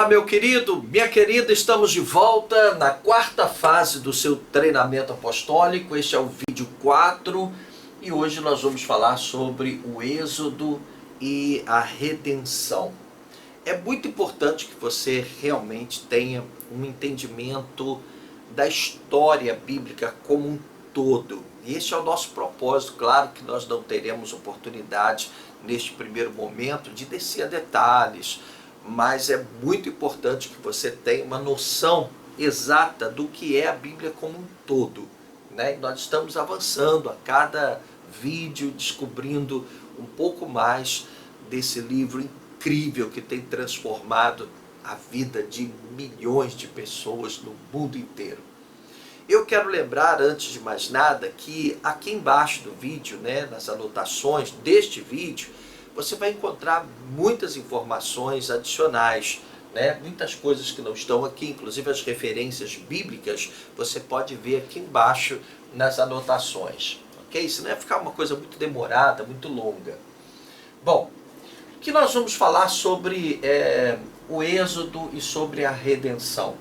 Olá, meu querido, minha querida, estamos de volta na quarta fase do seu treinamento apostólico. Este é o vídeo 4 e hoje nós vamos falar sobre o Êxodo e a redenção. É muito importante que você realmente tenha um entendimento da história bíblica como um todo. E este é o nosso propósito. Claro que nós não teremos oportunidade neste primeiro momento de descer a detalhes, mas é muito importante que você tenha uma noção exata do que é a Bíblia como um todo, né? E nós estamos avançando a cada vídeo, descobrindo um pouco mais desse livro incrível que tem transformado a vida de milhões de pessoas no mundo inteiro. Eu quero lembrar, antes de mais nada, que aqui embaixo do vídeo, né, nas anotações deste vídeo, você vai encontrar muitas informações adicionais, né? Muitas coisas que não estão aqui, inclusive as referências bíblicas, você pode ver aqui embaixo nas anotações, ok? Senão vai ficar uma coisa muito demorada, muito longa. Bom, o que nós vamos falar sobre o Êxodo e sobre a redenção?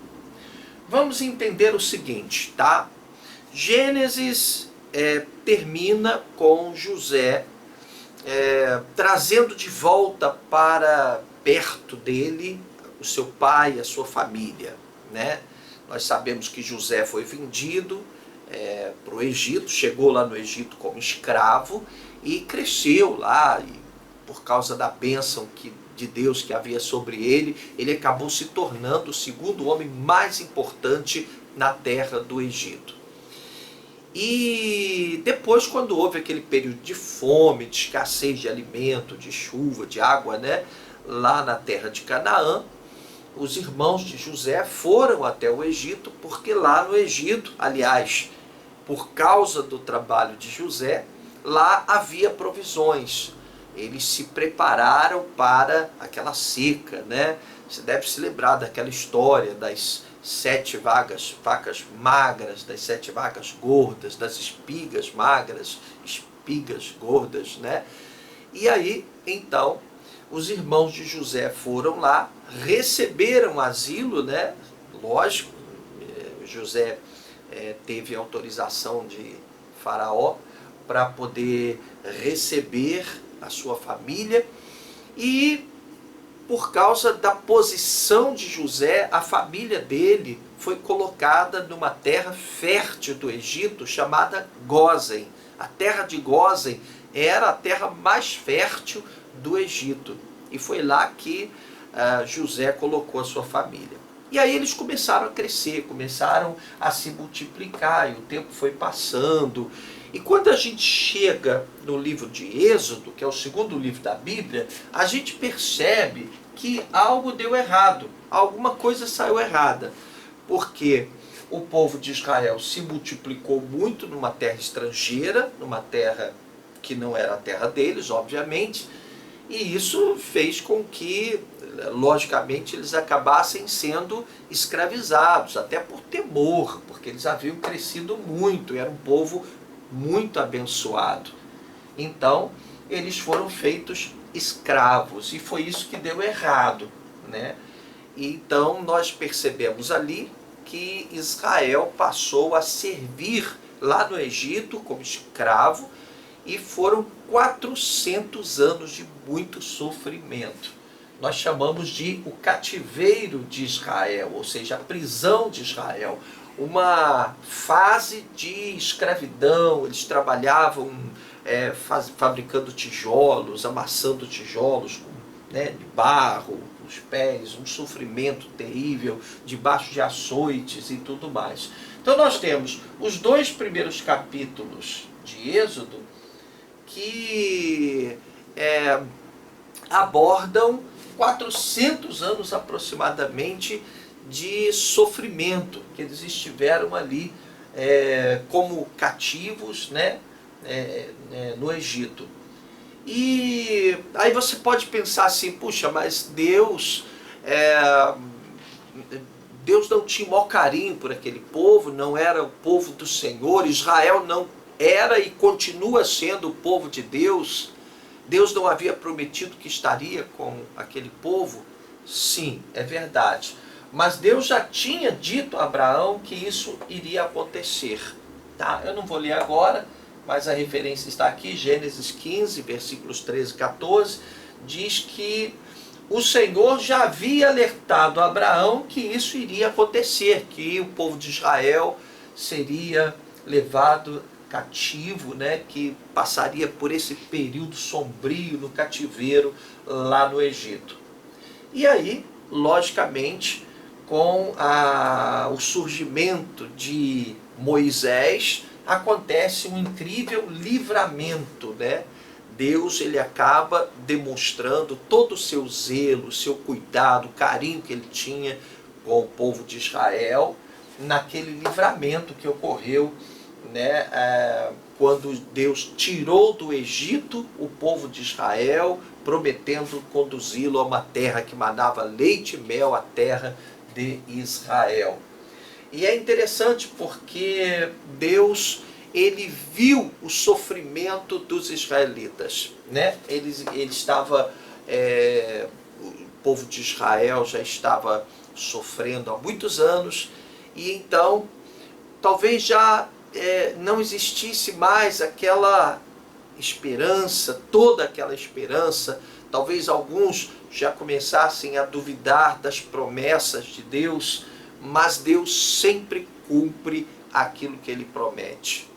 Vamos entender o seguinte, tá? Gênesis termina com José trazendo de volta para perto dele o seu pai e a sua família, né? Nós sabemos que José foi vendido para o Egito, chegou lá no Egito como escravo e cresceu lá, e por causa da bênção de Deus que havia sobre ele, ele acabou se tornando o segundo homem mais importante na terra do Egito. E depois, quando houve aquele período de fome, de escassez de alimento, de chuva, de água, né, lá na terra de Canaã, os irmãos de José foram até o Egito, porque lá no Egito, aliás, por causa do trabalho de José, lá havia provisões. Eles se prepararam para aquela seca, né? Você deve se lembrar daquela história das 7 vacas magras, das 7 vacas gordas, das espigas magras, espigas gordas, né? E aí, então, os irmãos de José foram lá, receberam asilo, né? Lógico, José teve autorização de Faraó para poder receber a sua família, e por causa da posição de José, a família dele foi colocada numa terra fértil do Egito chamada Gósen. A terra de Gósen era a terra mais fértil do Egito, e foi lá que José colocou a sua família. E aí eles começaram a crescer, começaram a se multiplicar, e o tempo foi passando. E quando a gente chega no livro de Êxodo, que é o segundo livro da Bíblia, a gente percebe que algo deu errado, alguma coisa saiu errada, porque o povo de Israel se multiplicou muito numa terra estrangeira, numa terra que não era a terra deles, obviamente, e isso fez com que, logicamente, eles acabassem sendo escravizados, até por temor, porque eles haviam crescido muito, era um povo muito abençoado. Então, eles foram feitos escravos, e foi isso que deu errado, né? Então, nós percebemos ali que Israel passou a servir lá no Egito como escravo, e foram 400 anos de muito sofrimento. Nós chamamos de o cativeiro de Israel, ou seja, a prisão de Israel. Uma fase de escravidão. Eles trabalhavam fabricando tijolos, amassando tijolos, né, de barro, com os pés, um sofrimento terrível, debaixo de açoites e tudo mais. Então nós temos os 2 primeiros capítulos de Êxodo que abordam 400 anos aproximadamente de sofrimento que eles estiveram ali como cativos, né, no Egito. E aí você pode pensar assim, puxa, mas Deus não tinha o maior carinho por aquele povo, não era o povo do Senhor, Israel não era e continua sendo o povo de Deus, Deus não havia prometido que estaria com aquele povo. Sim, é verdade. Mas Deus já tinha dito a Abraão que isso iria acontecer. Tá? Eu não vou ler agora, mas a referência está aqui, Gênesis 15, versículos 13 e 14, diz que o Senhor já havia alertado a Abraão que isso iria acontecer, que o povo de Israel seria levado cativo, né, que passaria por esse período sombrio no cativeiro lá no Egito. E aí, logicamente, com o surgimento de Moisés, acontece um incrível livramento, né? Deus, ele acaba demonstrando todo o seu zelo, o seu cuidado, o carinho que ele tinha com o povo de Israel, naquele livramento que ocorreu, né, quando Deus tirou do Egito o povo de Israel, prometendo conduzi-lo a uma terra que manava leite e mel, a terra de Israel. E é interessante porque Deus, ele viu o sofrimento dos israelitas, né? O povo de Israel já estava sofrendo há muitos anos, e então talvez já não existisse mais aquela esperança, toda aquela esperança. Talvez alguns já começassem a duvidar das promessas de Deus, mas Deus sempre cumpre aquilo que ele promete.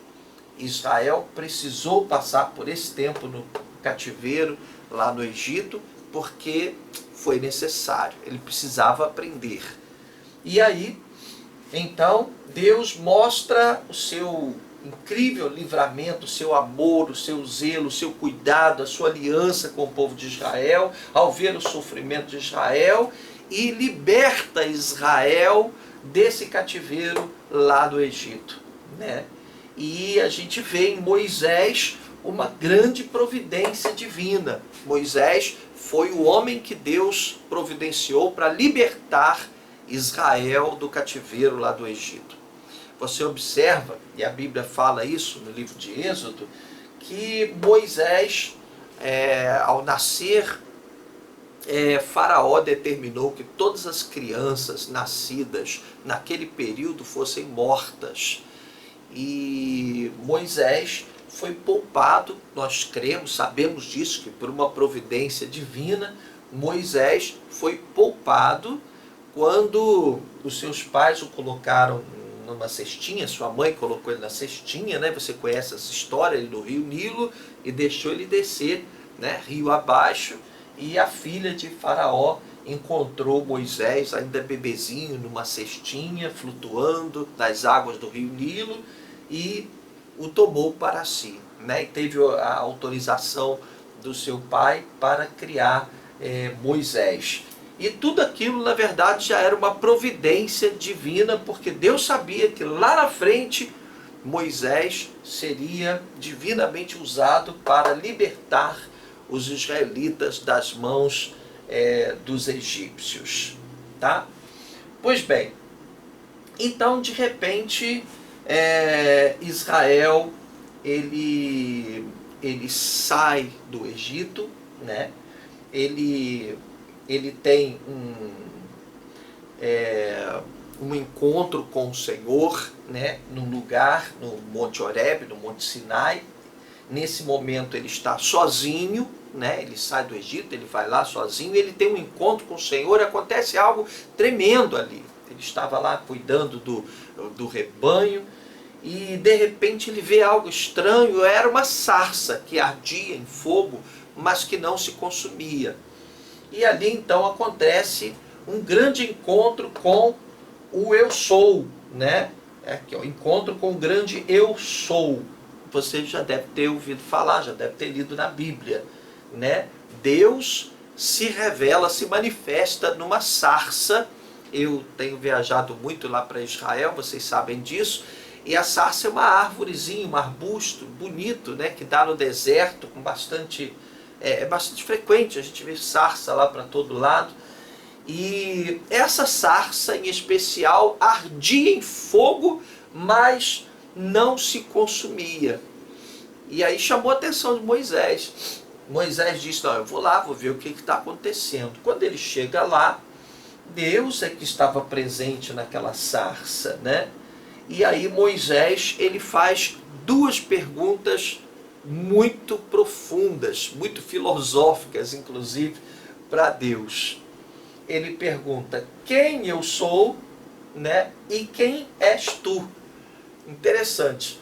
Israel precisou passar por esse tempo no cativeiro lá no Egito, porque foi necessário, ele precisava aprender. E aí, então, Deus mostra o seu incrível livramento, o seu amor, o seu zelo, o seu cuidado, a sua aliança com o povo de Israel, ao ver o sofrimento de Israel, e liberta Israel desse cativeiro lá do Egito, né? E a gente vê em Moisés uma grande providência divina. Moisés foi o homem que Deus providenciou para libertar Israel do cativeiro lá do Egito. Você observa, e a Bíblia fala isso no livro de Êxodo, que Moisés, ao nascer, Faraó determinou que todas as crianças nascidas naquele período fossem mortas. E Moisés foi poupado, nós cremos, sabemos disso, que por uma providência divina, Moisés foi poupado quando os seus pais o colocaram numa cestinha, sua mãe colocou ele na cestinha, né? Você conhece essa história, ele no rio Nilo, e deixou ele descer, né, rio abaixo, e a filha de Faraó encontrou Moisés, ainda bebezinho, numa cestinha, flutuando nas águas do rio Nilo, e o tomou para si, né? E teve a autorização do seu pai para criar Moisés. E tudo aquilo, na verdade, já era uma providência divina, porque Deus sabia que lá na frente Moisés seria divinamente usado para libertar os israelitas das mãos dos egípcios. Tá? Pois bem, então de repente Israel ele sai do Egito, né? Ele tem um encontro com o Senhor, né, num lugar, no Monte Horebe, no Monte Sinai. Nesse momento ele está sozinho, né, ele sai do Egito, ele vai lá sozinho, ele tem um encontro com o Senhor, acontece algo tremendo ali. Ele estava lá cuidando do rebanho, e de repente ele vê algo estranho. Era uma sarça que ardia em fogo, mas que não se consumia. E ali então acontece um grande encontro com o Eu Sou, né? Aqui, ó, encontro com o grande Eu Sou. Você já deve ter ouvido falar, já deve ter lido na Bíblia, né? Deus se revela, se manifesta numa sarça. Eu tenho viajado muito lá para Israel, vocês sabem disso. E a sarça é uma árvorezinha, um arbusto bonito, né? Que dá no deserto, com bastante... É bastante frequente, a gente vê sarça lá para todo lado. E essa sarça em especial ardia em fogo, mas não se consumia. E aí chamou a atenção de Moisés. Moisés disse, não, eu vou lá, vou ver o que está acontecendo. Quando ele chega lá, Deus é que estava presente naquela sarça, né? E aí Moisés, ele faz duas perguntas muito profundas, muito filosóficas, inclusive, para Deus. Ele pergunta, quem eu sou, né? E quem és tu? Interessante.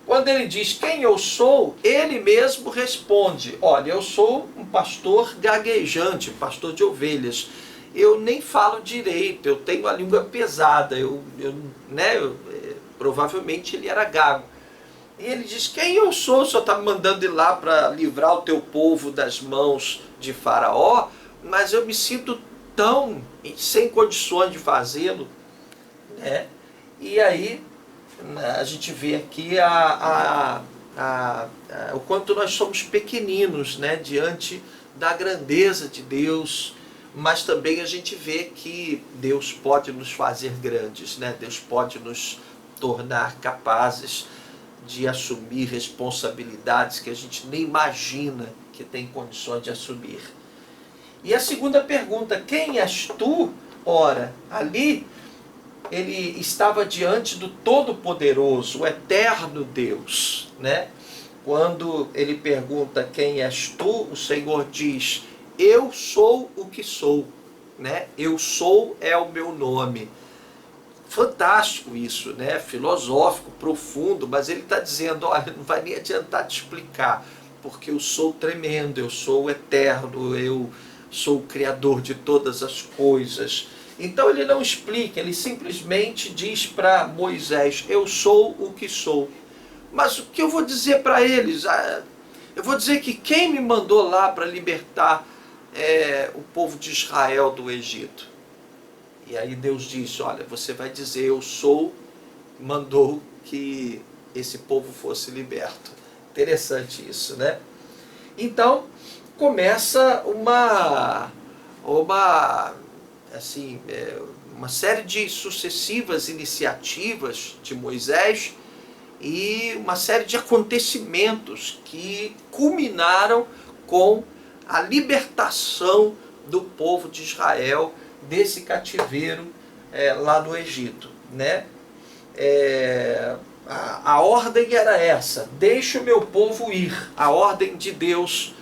Quando ele diz quem eu sou, ele mesmo responde, olha, eu sou um pastor gaguejante, pastor de ovelhas. Eu nem falo direito, eu tenho a língua pesada, provavelmente ele era gago. E ele diz, quem eu sou? O senhor está me mandando ir lá para livrar o teu povo das mãos de Faraó, mas eu me sinto tão sem condições de fazê-lo, né? E aí a gente vê aqui o quanto nós somos pequeninos, né, diante da grandeza de Deus, mas também a gente vê que Deus pode nos fazer grandes, né? Deus pode nos tornar capazes de assumir responsabilidades que a gente nem imagina que tem condições de assumir. E a segunda pergunta, quem és tu? Ora, ali ele estava diante do Todo-Poderoso, o eterno Deus, né? Quando ele pergunta quem és tu, o Senhor diz, eu sou o que sou, né? Eu sou é o meu nome. Fantástico isso, né? Filosófico, profundo, mas ele está dizendo, olha, não vai nem adiantar te explicar, porque eu sou tremendo, eu sou eterno, eu sou o Criador de todas as coisas. Então ele não explica, ele simplesmente diz para Moisés, eu sou o que sou. Mas o que eu vou dizer para eles? Eu vou dizer que quem me mandou lá para libertar o povo de Israel do Egito? E aí Deus disse, olha, você vai dizer, eu sou, mandou que esse povo fosse liberto. Interessante isso, né? Então, começa uma série de sucessivas iniciativas de Moisés e uma série de acontecimentos que culminaram com a libertação do povo de Israel desse cativeiro lá no Egito, né? A ordem era essa, deixe o meu povo ir. A ordem de Deus,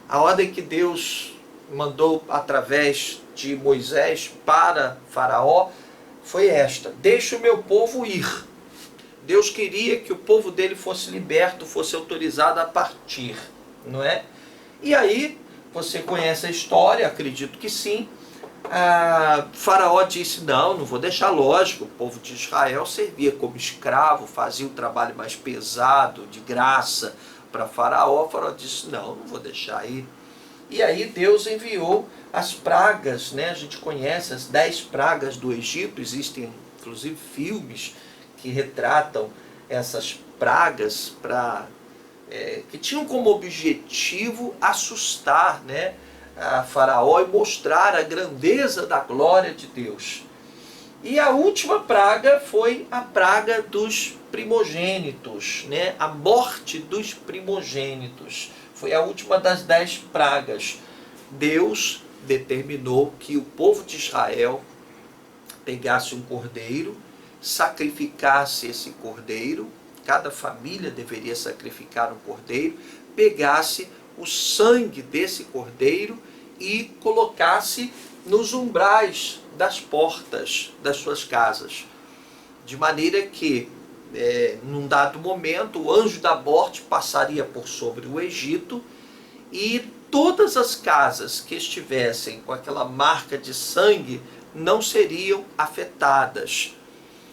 a ordem que Deus mandou através de Moisés para Faraó foi esta, deixe o meu povo ir. Deus queria que o povo dele fosse liberto, fosse autorizado a partir, não é? E aí, você conhece a história, acredito que sim. Faraó disse, não vou deixar, lógico, o povo de Israel servia como escravo, fazia o trabalho mais pesado, de graça para Faraó. Faraó disse, não vou deixar ir. E aí Deus enviou as pragas, né? A gente conhece as 10 pragas do Egito, existem inclusive filmes que retratam essas pragas que tinham como objetivo assustar, né, a Faraó e mostrar a grandeza da glória de Deus. E a última praga foi a praga dos primogênitos, né? A morte dos primogênitos. Foi a última das 10 pragas. Deus determinou que o povo de Israel pegasse um cordeiro, sacrificasse esse cordeiro, cada família deveria sacrificar um cordeiro, pegasse o sangue desse cordeiro e colocasse nos umbrais das portas das suas casas, de maneira que num dado momento o anjo da morte passaria por sobre o Egito e todas as casas que estivessem com aquela marca de sangue não seriam afetadas.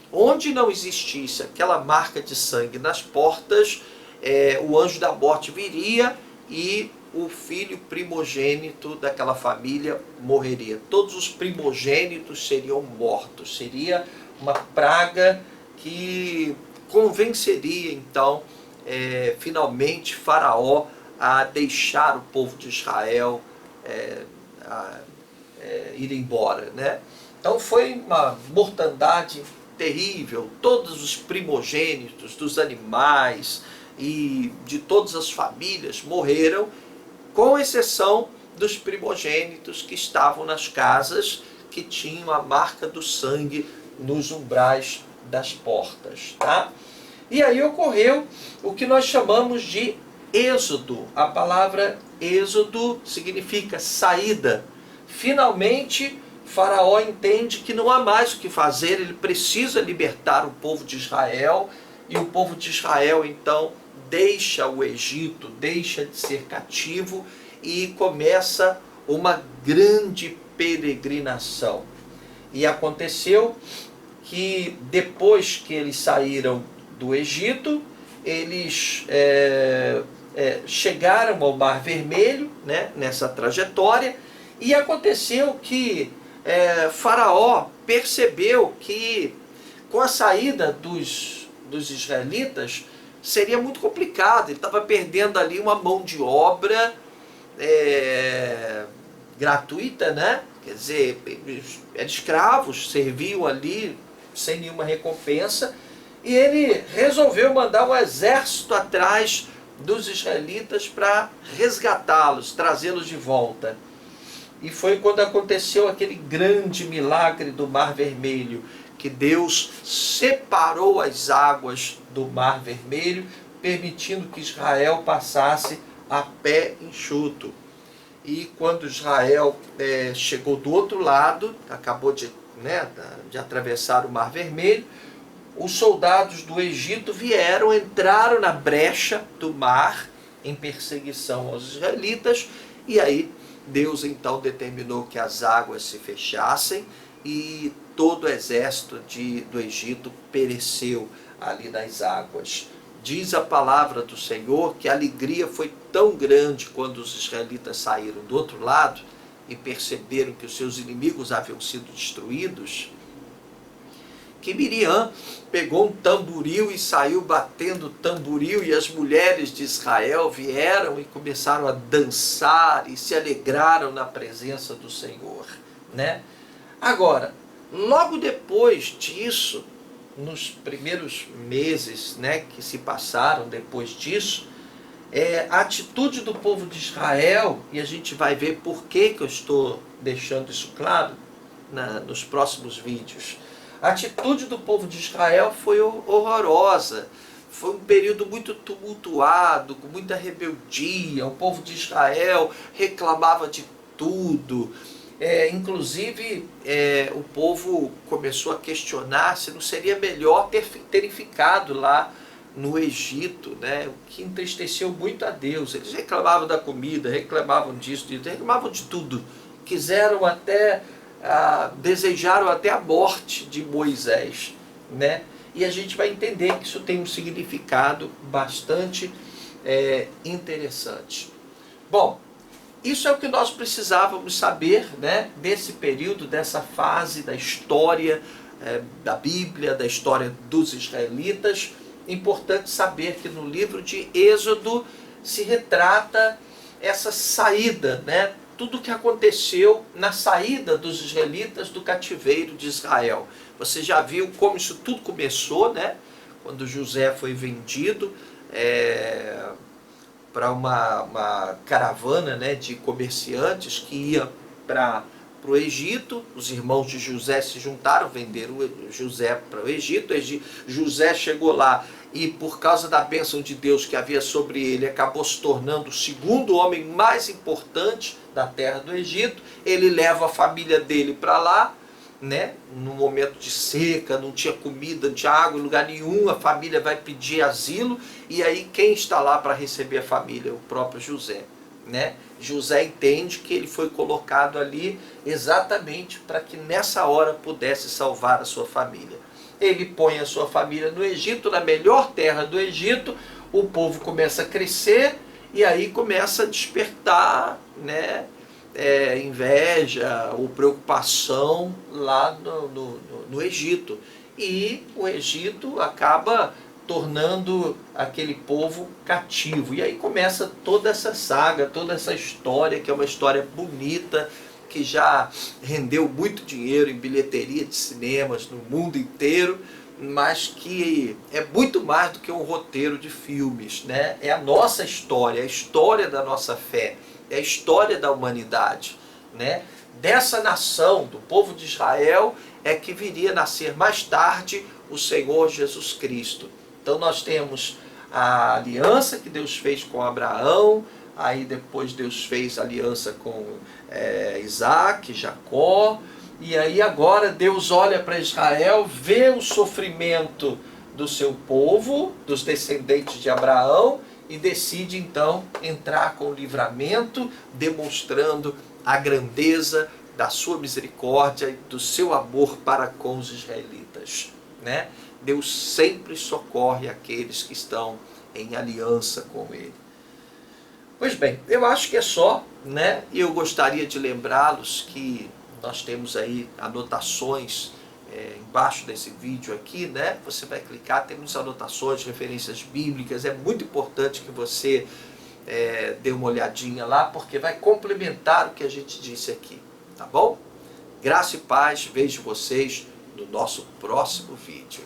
Onde não existisse aquela marca de sangue nas portas, o anjo da morte viria e o filho primogênito daquela família morreria. Todos os primogênitos seriam mortos. Seria uma praga que convenceria então finalmente Faraó a deixar o povo de Israel ir embora, né? Então foi uma mortandade terrível. Todos os primogênitos dos animais e de todas as famílias morreram, com exceção dos primogênitos que estavam nas casas que tinham a marca do sangue nos umbrais das portas, tá? E aí ocorreu o que nós chamamos de êxodo. A palavra êxodo significa saída. Finalmente, Faraó entende que não há mais o que fazer, ele precisa libertar o povo de Israel, e o povo de Israel então deixa o Egito, deixa de ser cativo e começa uma grande peregrinação. E aconteceu que depois que eles saíram do Egito, eles chegaram ao Mar Vermelho, né, nessa trajetória, e aconteceu que Faraó percebeu que com a saída dos israelitas seria muito complicado, ele estava perdendo ali uma mão de obra gratuita, né? Quer dizer, eram escravos, serviam ali sem nenhuma recompensa, e ele resolveu mandar um exército atrás dos israelitas para resgatá-los, trazê-los de volta. E foi quando aconteceu aquele grande milagre do Mar Vermelho, que Deus separou as águas do Mar Vermelho, permitindo que Israel passasse a pé enxuto. E quando Israel chegou do outro lado, acabou de atravessar o Mar Vermelho, os soldados do Egito vieram, entraram na brecha do mar em perseguição aos israelitas, e aí Deus então determinou que as águas se fechassem e todo o exército do Egito pereceu ali nas águas. Diz a palavra do Senhor que a alegria foi tão grande quando os israelitas saíram do outro lado e perceberam que os seus inimigos haviam sido destruídos, que Miriam pegou um tamboril e saiu batendo tamboril, e as mulheres de Israel vieram e começaram a dançar e se alegraram na presença do Senhor, né? Agora, logo depois disso, nos primeiros meses, né, que se passaram depois disso, a atitude do povo de Israel, e a gente vai ver por que eu estou deixando isso claro nos próximos vídeos. A atitude do povo de Israel foi horrorosa, foi um período muito tumultuado, com muita rebeldia. O povo de Israel reclamava de tudo, inclusive o povo começou a questionar se não seria melhor terem ficado lá no Egito, né? O que entristeceu muito a Deus. Eles reclamavam da comida, reclamavam disso, reclamavam de tudo, quiseram até... desejaram até a morte de Moisés, né? E a gente vai entender que isso tem um significado bastante interessante. Bom, isso é o que nós precisávamos saber, né, desse período, dessa fase da história da Bíblia, da história dos israelitas. Importante saber que no livro de Êxodo se retrata essa saída, né? Tudo o que aconteceu na saída dos israelitas do cativeiro de Israel. Você já viu como isso tudo começou, né? Quando José foi vendido para uma caravana, né, de comerciantes que ia para o Egito. Os irmãos de José se juntaram, venderam José para o Egito. José chegou lá e, por causa da bênção de Deus que havia sobre ele, acabou se tornando o segundo homem mais importante da terra do Egito. Ele leva a família dele para lá, né? No momento de seca, não tinha comida, não tinha água em lugar nenhum, a família vai pedir asilo, e aí quem está lá para receber a família? O próprio José, né? José entende que ele foi colocado ali exatamente para que nessa hora pudesse salvar a sua família. Ele põe a sua família no Egito, na melhor terra do Egito. O povo começa a crescer e aí começa a despertar, né, inveja ou preocupação lá no Egito. E o Egito acaba tornando aquele povo cativo. E aí começa toda essa saga, toda essa história, que é uma história bonita, que já rendeu muito dinheiro em bilheteria de cinemas no mundo inteiro, mas que é muito mais do que um roteiro de filmes, né? É a nossa história, a história da nossa fé, é a história da humanidade, né? Dessa nação, do povo de Israel, é que viria a nascer mais tarde o Senhor Jesus Cristo. Então nós temos a aliança que Deus fez com Abraão, aí depois Deus fez aliança com Isaac, Jacó, e aí agora Deus olha para Israel, vê o sofrimento do seu povo, dos descendentes de Abraão, e decide então entrar com livramento, demonstrando a grandeza da sua misericórdia e do seu amor para com os israelitas, né? Deus sempre socorre aqueles que estão em aliança com Ele. Pois bem, eu acho que é só, né? Eu gostaria de lembrá-los que nós temos aí anotações embaixo desse vídeo aqui, né? Você vai clicar, temos anotações, referências bíblicas. É muito importante que você dê uma olhadinha lá, porque vai complementar o que a gente disse aqui, tá bom? Graça e paz, vejo vocês no nosso próximo vídeo.